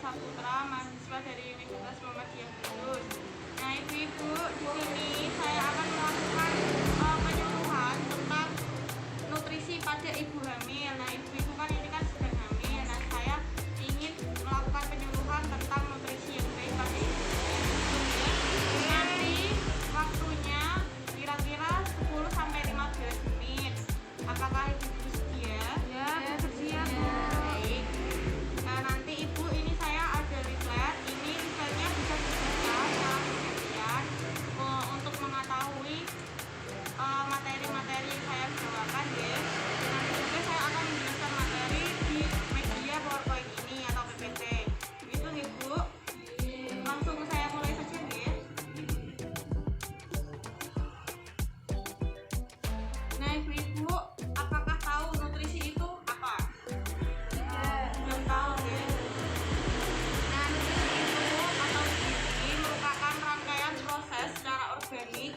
Saputra, mahasiswa dari Universitas Muhammadiyah Kudus. Nah, ibu-ibu, di sini saya akan melakukan penyuluhan tentang nutrisi pada ibu hamil. Nah, ibu-ibu kan ini kan sedang hamil. Nah, saya ingin melakukan penyuluhan tentang nutrisi yang baik pada ibu hamil. Nanti waktunya kira-kira 10-15 menit. Apakah ibu sedia? Ya, bersiap. Baik. Nah, nanti ibu ini saya ada leaflet. Ini leafletnya bisa dibaca secara bergantian untuk mengetahui materi-materi yang saya bawakan ya. Nanti juga saya akan menjelaskan materi di media PowerPoint ini atau PPT. Itu ibu. Langsung saya mulai saja ya. Nah, ibu-ibu, apakah tahu nutrisi itu apa? Belum tahu ya. Nah, nutrisi itu atau gizi merupakan rangkaian proses secara organik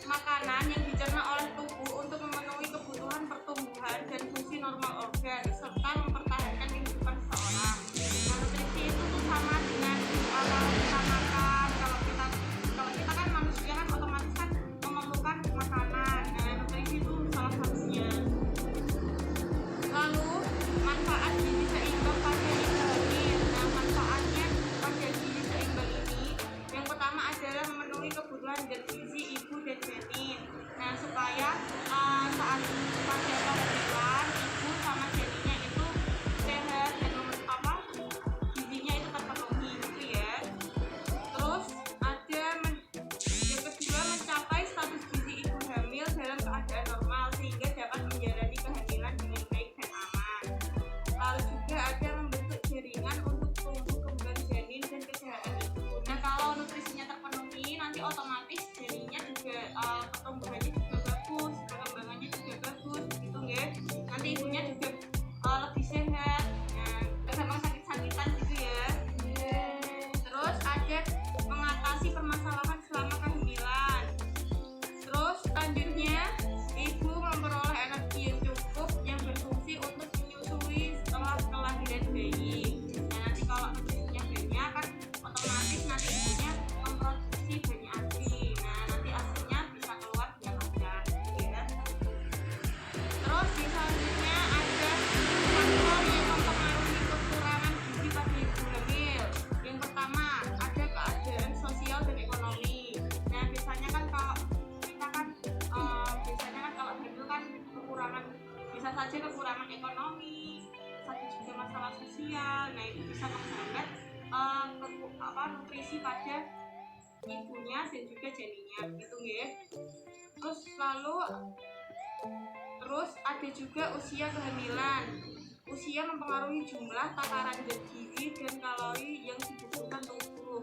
makanan yang dicerna oleh tubuh untuk memenuhi kebutuhan pertumbuhan dan fungsi normal organ serta mempertahankan kehidupan seseorang. Nah, nutrisi itu tuh sama dengan kalau kita makan, kalau kita kan manusia kan otomatis kan memerlukan makanan. Nah, nutrisi itu salah satunya. Lalu manfaat gizi seimbang pada ibu hamil. Nah, manfaatnya pada gizi seimbang ini yang pertama adalah memenuhi kebutuhan zat gizi ibu dan janin. Nah, supaya saat pada kehamilan ibu sama janinnya itu sehat dan gizinya itu terpenuhi gitu ya. Terus ada yang kedua mencapai status gizi ibu hamil dalam keadaan normal sehingga dapat menjalani kehamilan dengan baik dan aman. Lalu juga ada membentuk jaringan untuk tumbuh kembang janin dan kesehatan ibu. Nah, kalau nutrisinya terpenuhi nanti otomatis janinnya juga pertumbuhannya juga bagus, perkembangannya juga bagus gitu ya. Nanti ibunya juga lebih sehat. Nah, gak gampang sakit-sakitan gitu ya. Terus ada mengatasi permasalahan selama kehamilan. Terus selanjutnya ibu memperoleh energi yang cukup yang berfungsi untuk menyusui setelah kelahiran bayi. Nah, nanti kalau nutrisinya banyak kan otomatis nanti ibunya memproduksi banyak ASI. Nah, nanti ASInya bisa keluar dengan lancar ya. Terus di selanjutnya ada faktor yang mempengaruhi kekurangan gizi pada ibu hamil. Yang pertama ada keadaan sosial dan ekonomi. Nah, biasanya kan kalau kita kan kalau hamil kan kekurangan, bisa saja kekurangan ekonomi, satu juga masalah sosial. Nah, itu bisa menghambat nutrisi pada ibunya dan juga janinnya gitu ya. Terus ada juga usia kehamilan. Usia mempengaruhi jumlah takaran zat gizi dan kalori yang dibutuhkan tubuh.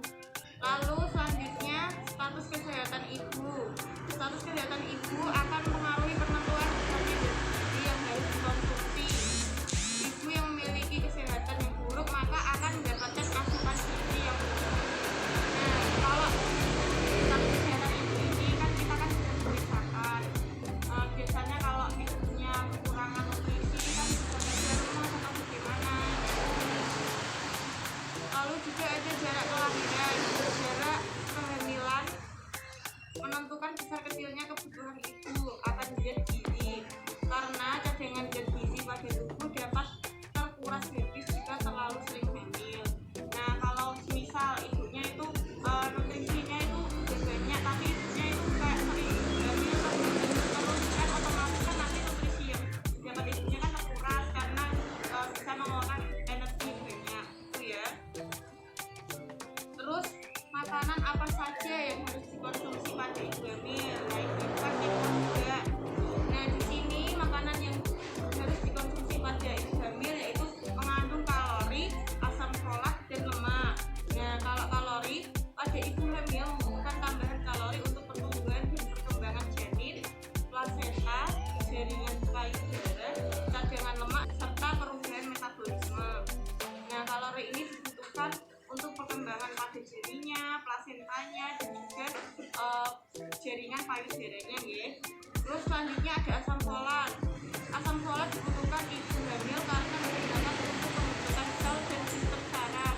Lalu selanjutnya status kesehatan ibu. Status kesehatan ibu akan mempengaruhi penentuan besarnya zat gizi yang harus dikonsumsi. Ibu yang memiliki kesehatan yang buruk maka akan mendapatkan asupan gizi yang buruk. Nah, kalau status kesehatan ibu ini kan kita kan sudah memeriksakan. Biasanya kalau ibunya kekurangan nutrisi kan bisa kerja rumah atau bagaimana. Lalu juga ada jarak kelahiran. Jarak kehamilan menentukan besar kecilnya kebutuhan ibu akan zat gizi, karena cadangan zat gizi pada tubuh dapat terkuras habis jika terlalu sering hamil. Nah, kalau misal ibunya itu nutrisinya itu udah banyak tapi ibunya itu kayak sering hamil terus kan otomatis kan nanti nutrisi yang dapat ibunya kan terkuras karena bisa mengeluarkan energi banyak gitu ya. Terus makanan apa saja yang harus dikonsumsi pada ibu hamil? Nah, itu kan juga. Nah, di sini makanan yang harus dikonsumsi pada ibu hamil yaitu mengandung kalori, asam folat, dan lemak. Nah, kalau kalori pada ibu hamil membutuhkan tambahan kalori untuk pertumbuhan dan perkembangan janin, plasenta, jaringan payudara, cadangan lemak, serta perubahan metabolisme. Nah, kalori ini dibutuhkan untuk perkembangan pada janinnya, plasentanya, dan juga jaringan payudaranya ya. Terus selanjutnya ada asam folat. Asam folat dibutuhkan ibu hamil karena menggunakan untuk pembentukan sel dan sistem saraf.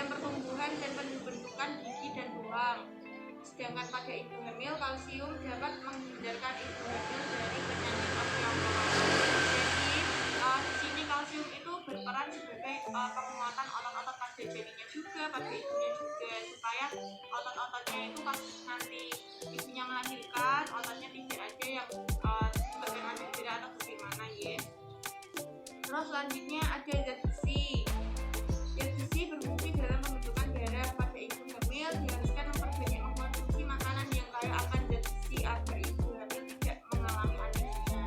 dalam pertumbuhan dan pembentukan gigi dan tulang. Sedangkan pada ibu hamil, kalsium dapat menghindarkan ibu hamil dari penyakit osteoporosis. Jadi di sini kalsium itu berperan sebagai penguatan otot-otot pada janinnya juga, pada ibunya juga, supaya otot-ototnya itu pas nanti ibunya melahirkan, ototnya tidak ada yang bagaimana cedera atau bagaimana ya. Terus selanjutnya ada zat besi. Zat besi berfungsi dalam pembentukan darah pada ibu hamil, diharuskan memperbanyak mengkonsumsi makanan yang kaya akan zat besi agar ibu hamil tidak mengalami anemia.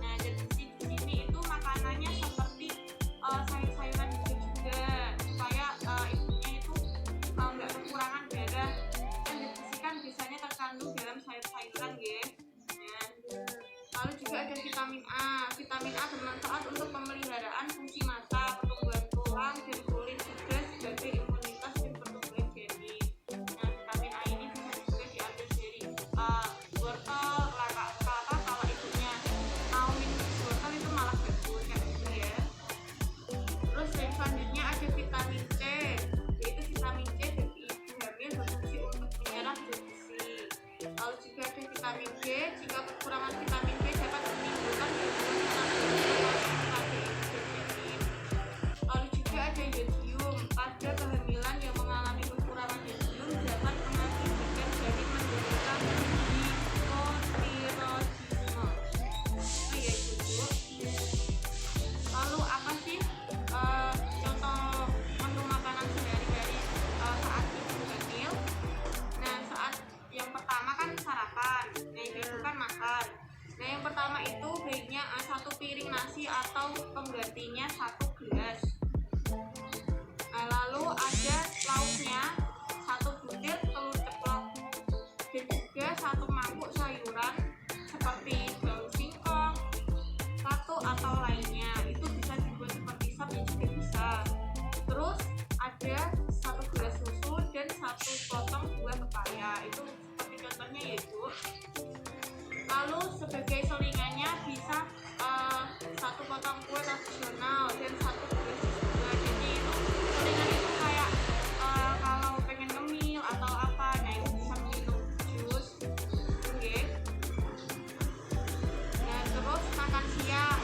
Nah, zat besi di sini itu makanannya seperti sayur-sayuran juga, supaya ibunya itu nggak kekurangan darah. Dan zat besi kan biasanya terkandung dalam sayur-sayuran ya. Lalu juga ada vitamin A. Vitamin A bermanfaat untuk pemeliharaan fungsi mata, pertumbuhan tulang, dan kulit, juga sebagai imunitas dan pertumbuhan janin. Nah, vitamin A ini bisa juga diambil dari wortel, kalau ibunya mau minum wortel itu malah bagus kayak gitu ya. Terus yang selanjutnya ada vitamin C, yaitu vitamin C bagi ibu hamil berfungsi untuk menyerap zat besi. Lalu juga ada vitamin D. Jika kekurangan vitamin D dapat menimbulkan gangguan pada ibu dan janin. Lalu juga ada yodium. Pada kehamilan yang mengalami kekurangan yodium dapat mengakibatkan janin menderita hipotiroidisme. Oh ya itu. Lalu apa sih contoh menu makanan sehari-hari saat ibu hamil? Nah, saat yang pertama kan sarapan, nah itu kan makan. Nah, yang pertama itu baiknya 1 piring nasi atau penggantinya 1 gelas. Nah, lalu ada lauknya 1 butir telur ceplok dan juga 1 mangkuk sayuran seperti daun singkong, satu atau lainnya. Itu bisa dibuat seperti sop ya juga bisa. Terus ada 1 gelas susu dan 1 potong buah pepaya. Itu seperti contohnya yaitu. Lalu sebagai selingannya bisa 1 potong kue tradisional dan 1 gelas jus buah. Jadi itu selingan itu kayak kalau pengen ngemil atau apa, nah itu bisa minum jus. Oke. Nah, terus makan siang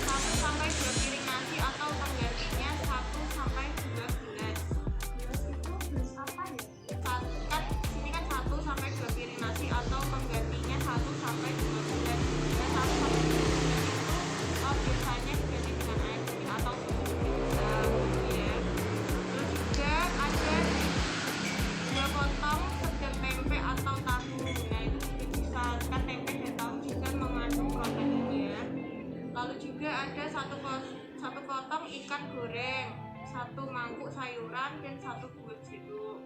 1 sampai 2 piring nasi atau penggantinya 1 sampai 2 gelas. Gelas itu gelas apa ya? Kan sini kan 1 sampai 2 piring nasi atau penggantinya 1 sampai 2 gelas. Dan 1 sampai 2 gelas itu biasanya diganti dengan air putih atau susu juga ya. Terus juga ada 2 potong sedang tempe atau tahu. Nah, itu juga bisa, kan tempe dan tahu juga mengandung protein ya. Lalu juga ada 1 potong ikan goreng, 1 mangkuk sayuran, dan 1 buah jeruk.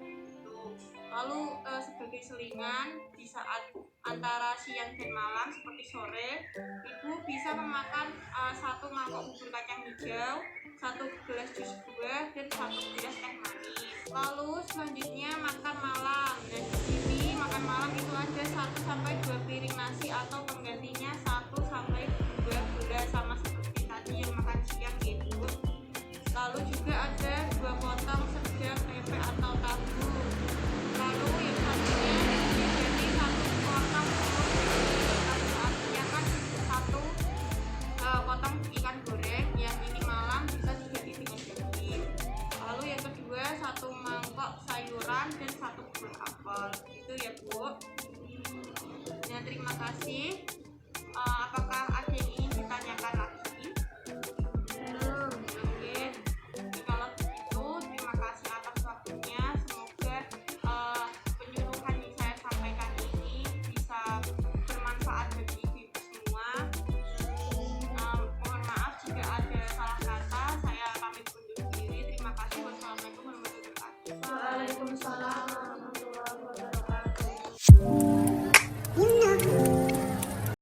Lalu sebagai selingan di saat antara siang dan malam seperti sore, ibu bisa memakan 1 mangkok bubur kacang hijau, 1 gelas jus buah, dan 1 gelas teh manis. Lalu selanjutnya makan malam. Dan di sini makan malam itu ada 1 sampai 2 piring nasi atau penggantinya 1